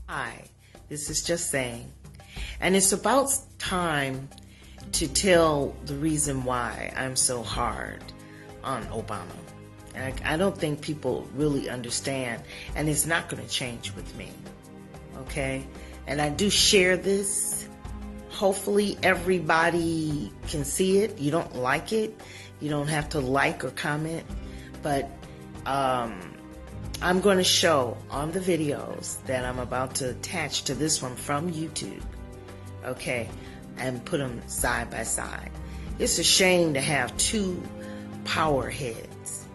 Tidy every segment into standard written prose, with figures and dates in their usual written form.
Hi, this is Just Saying, and it's about time to tell the reason why I'm so hard on Obama. I don't think people really understand, and it's not going to change with me, okay? And I do share this. Hopefully everybody can see it. You don't like it, you don't have to like or comment, but I'm going to show on the videos that I'm about to attach to this one from YouTube, okay, and put them side by side. It's a shame to have two power heads,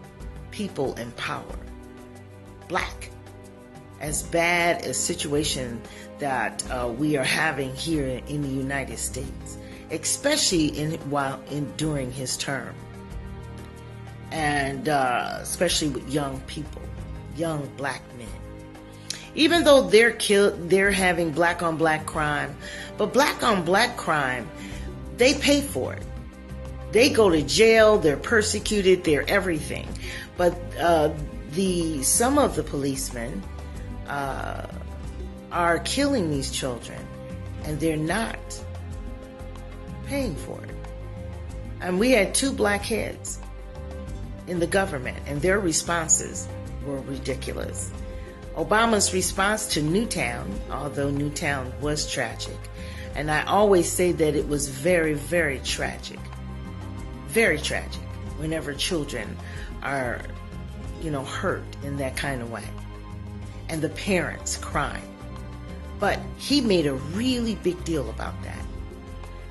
people in power, black, as bad a situation that we are having here in the United States, especially during his term, and especially with young people. Young black men. Even though they're having black on black crime, but black on black crime, they pay for it. They go to jail, they're persecuted, they're everything. But some of the policemen are killing these children, and they're not paying for it. And we had two black heads in the government, and their responses were ridiculous. Obama's response to Newtown, although Newtown was tragic, and I always say that it was very, very tragic whenever children are, hurt in that kind of way, and the parents crying. But he made a really big deal about that.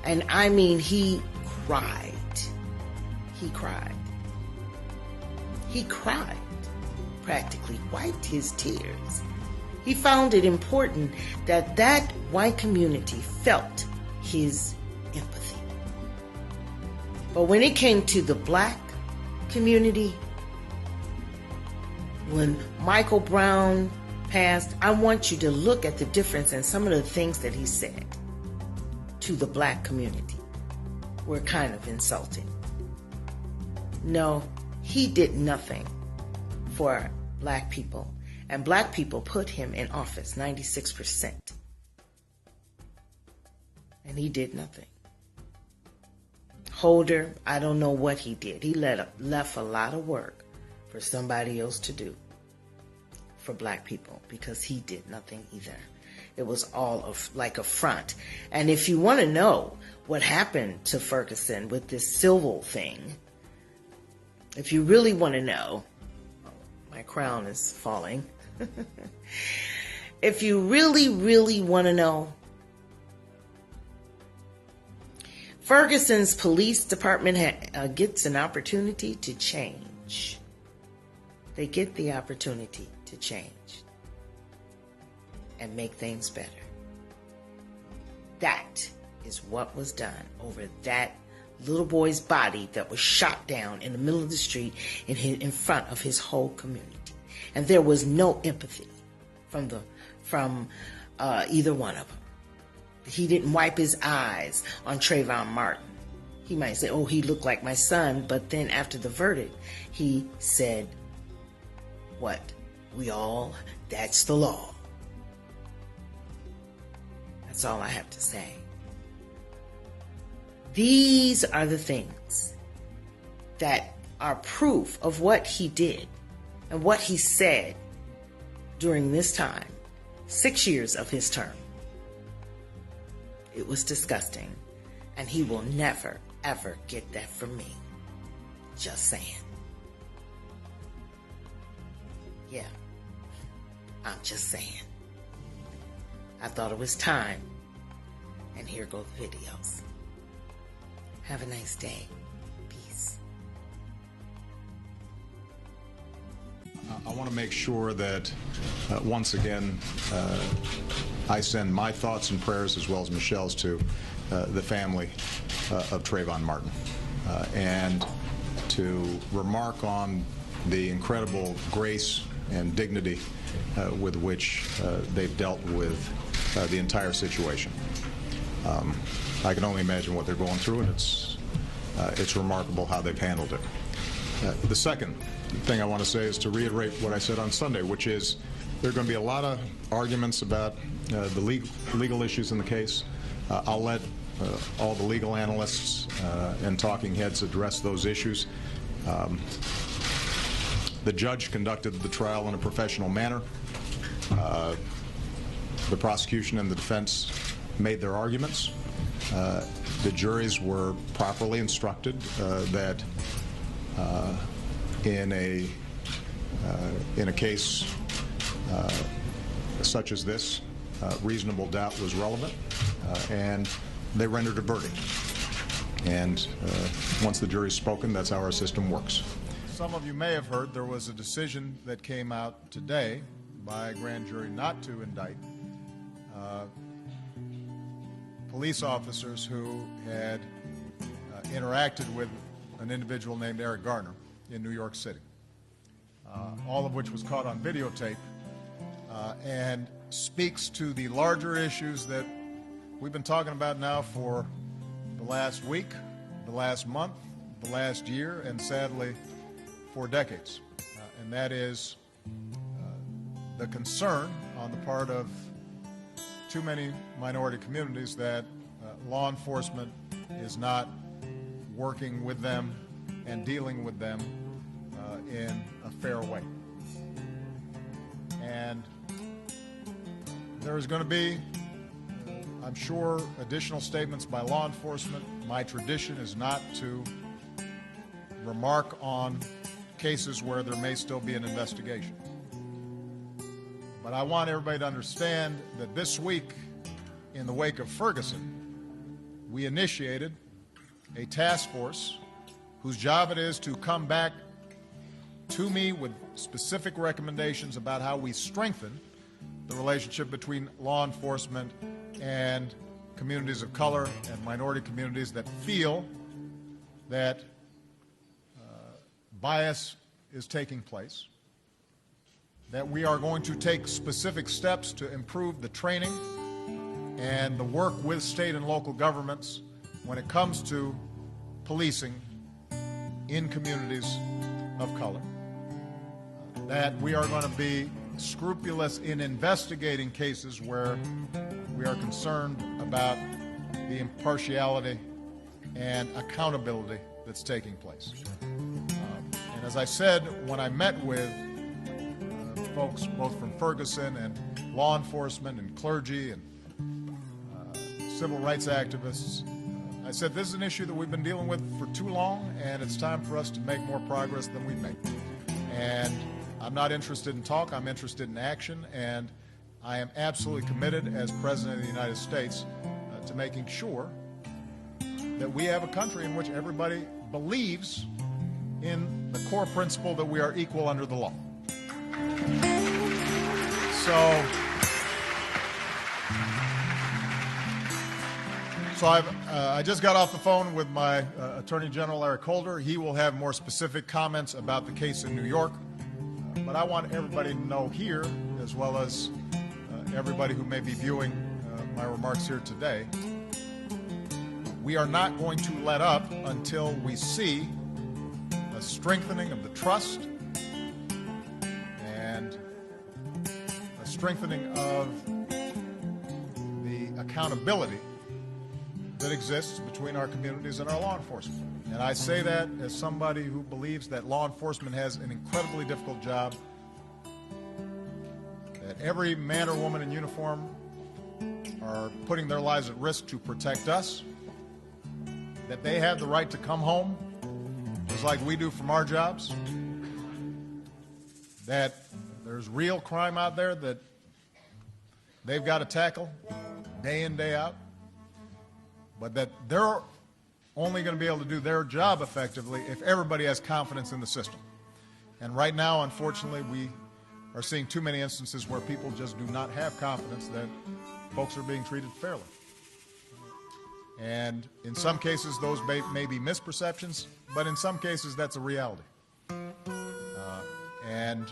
And I mean, he cried. Practically wiped his tears. He found it important that that white community felt his empathy. But when it came to the black community, when Michael Brown passed, I want you to look at the difference in some of the things that he said to the black community were kind of insulting. No, he did nothing for black people, and black people put him in office, 96%, and he did nothing. Holder, I don't know what he did. He left a lot of work for somebody else to do for black people, because he did nothing either. It was all like a front. And if you want to know what happened to Ferguson with this civil thing, if you really want to know, my crown is falling. If you really, really want to know, Ferguson's police department gets an opportunity to change. They get the opportunity to change and make things better. That is what was done over that little boy's body that was shot down in the middle of the street in front of his whole community. And there was no empathy from either one of them. He didn't wipe his eyes on Trayvon Martin. He might say, oh, he looked like my son, but then after the verdict, he said, what? That's the law. That's all I have to say. These are the things that are proof of what he did and what he said during this time, 6 years of his term. It was disgusting, and he will never, ever get that from me. Just saying. Yeah, I'm just saying. I thought it was time, and here go the videos. Have a nice day. Peace. I want to make sure that, once again, I send my thoughts and prayers, as well as Michelle's, to the family of Trayvon Martin, and to remark on the incredible grace and dignity with which they've dealt with the entire situation. I can only imagine what they're going through, and it's remarkable how they've handled it. The second thing I want to say is to reiterate what I said on Sunday, which is There are going to be a lot of arguments about the legal issues in the case. I'll let all the legal analysts and talking heads address those issues. The judge conducted the trial in a professional manner. The prosecution and the defense made their arguments. The juries were properly instructed that in a case such as this, reasonable doubt was relevant, and they rendered a verdict. And once the jury's spoken, that's how our system works. Some of you may have heard there was a decision that came out today by a grand jury not to indict police officers who had interacted with an individual named Eric Garner in New York City, all of which was caught on videotape, and speaks to the larger issues that we've been talking about now for the last week, the last month, the last year, and sadly for decades. And that is the concern on the part of too many minority communities that law enforcement is not working with them and dealing with them in a fair way. And there is going to be, I'm sure, additional statements by law enforcement. My tradition is not to remark on cases where there may still be an investigation. But I want everybody to understand that this week, in the wake of Ferguson, we initiated a task force whose job it is to come back to me with specific recommendations about how we strengthen the relationship between law enforcement and communities of color and minority communities that feel that bias is taking place, that we are going to take specific steps to improve the training and the work with state and local governments when it comes to policing in communities of color, that we are going to be scrupulous in investigating cases where we are concerned about the impartiality and accountability that's taking place. And as I said, when I met with folks both from Ferguson and law enforcement and clergy and civil rights activists, I said this is an issue that we've been dealing with for too long, and it's time for us to make more progress than we've made. And I'm not interested in talk, I'm interested in action, and I am absolutely committed as President of the United States to making sure that we have a country in which everybody believes in the core principle that we are equal under the law. So I just got off the phone with my Attorney General Eric Holder. He will have more specific comments about the case in New York. But I want everybody to know here, as well as everybody who may be viewing my remarks here today, we are not going to let up until we see a strengthening of the trust and a strengthening of the accountability that exists between our communities and our law enforcement. And I say that as somebody who believes that law enforcement has an incredibly difficult job, that every man or woman in uniform are putting their lives at risk to protect us, that they have the right to come home just like we do from our jobs, that there's real crime out there that they've got to tackle day in, day out, but that they're only going to be able to do their job effectively if everybody has confidence in the system. And right now, unfortunately, we are seeing too many instances where people just do not have confidence that folks are being treated fairly. And in some cases, those may be misperceptions, but in some cases, that's a reality. And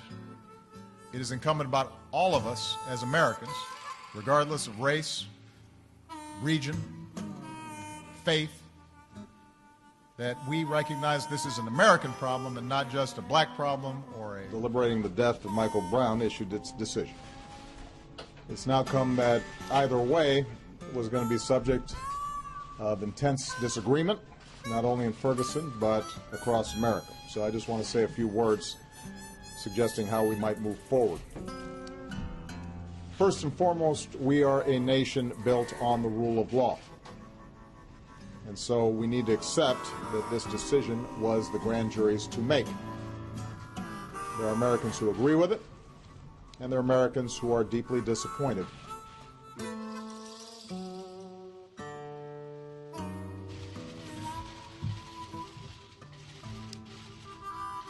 it is incumbent upon all of us as Americans, regardless of race, region, faith, that we recognize this is an American problem and not just a black problem or a... Deliberating the death of Michael Brown issued its decision. It's now come that either way was going to be subject of intense disagreement, not only in Ferguson, but across America. So I just want to say a few words suggesting how we might move forward. First and foremost, we are a nation built on the rule of law. And so we need to accept that this decision was the grand jury's to make. There are Americans who agree with it, and there are Americans who are deeply disappointed.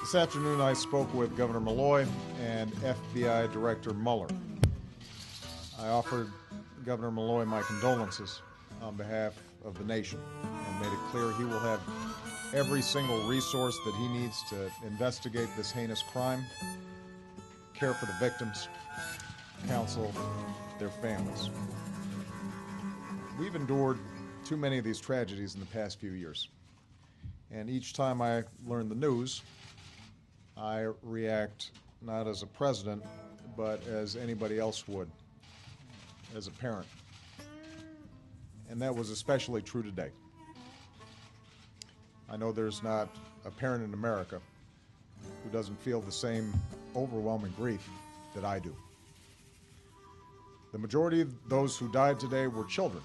This afternoon I spoke with Governor Malloy and FBI Director Mueller. I offered Governor Malloy my condolences on behalf of the nation and made it clear he will have every single resource that he needs to investigate this heinous crime, care for the victims, counsel their families. We've endured too many of these tragedies in the past few years, and each time I learn the news, I react not as a president, but as anybody else would, as a parent. And that was especially true today. I know there's not a parent in America who doesn't feel the same overwhelming grief that I do. The majority of those who died today were children.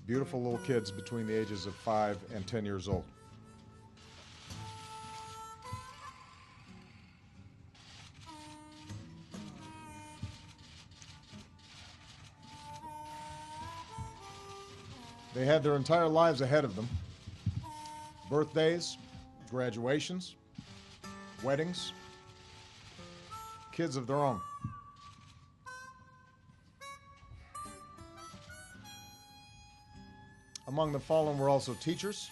Beautiful little kids between the ages of 5 and 10 years old. They had their entire lives ahead of them. Birthdays, graduations, weddings, kids of their own. Among the fallen were also teachers,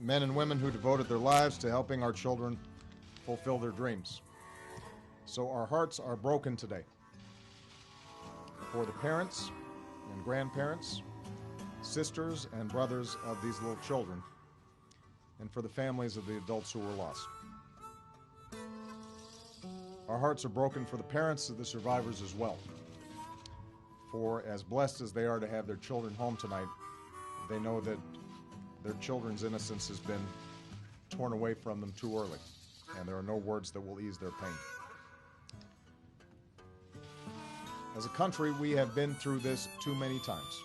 men and women who devoted their lives to helping our children fulfill their dreams. So our hearts are broken today for the parents and grandparents, sisters and brothers of these little children, and for the families of the adults who were lost. Our hearts are broken for the parents of the survivors as well. For as blessed as they are to have their children home tonight, they know that their children's innocence has been torn away from them too early, and there are no words that will ease their pain. As a country, we have been through this too many times.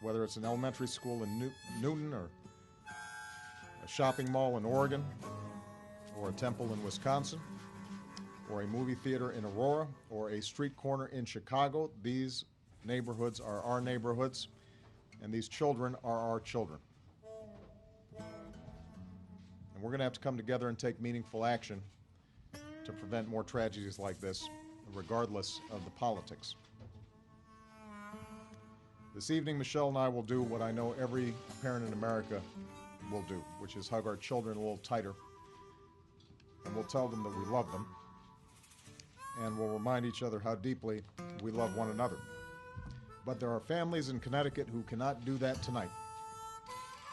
Whether it's an elementary school in Newton, or a shopping mall in Oregon, or a temple in Wisconsin, or a movie theater in Aurora, or a street corner in Chicago, these neighborhoods are our neighborhoods, and these children are our children. And we're going to have to come together and take meaningful action to prevent more tragedies like this, regardless of the politics. This evening, Michelle and I will do what I know every parent in America will do, which is hug our children a little tighter, and we'll tell them that we love them, and we'll remind each other how deeply we love one another. But there are families in Connecticut who cannot do that tonight,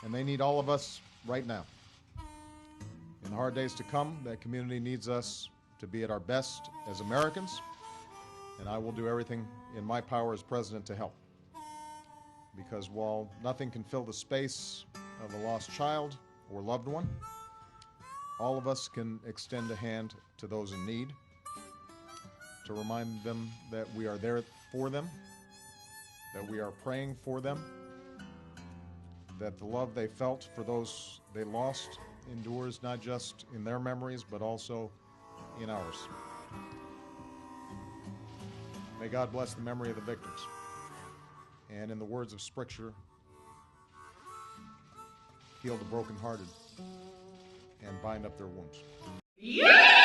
and they need all of us right now. In the hard days to come, that community needs us to be at our best as Americans, and I will do everything in my power as president to help. Because while nothing can fill the space of a lost child or loved one, all of us can extend a hand to those in need, to remind them that we are there for them, that we are praying for them, that the love they felt for those they lost endures not just in their memories, but also in ours. May God bless the memory of the victims. And in the words of Scripture, heal the brokenhearted and bind up their wounds. Yeah!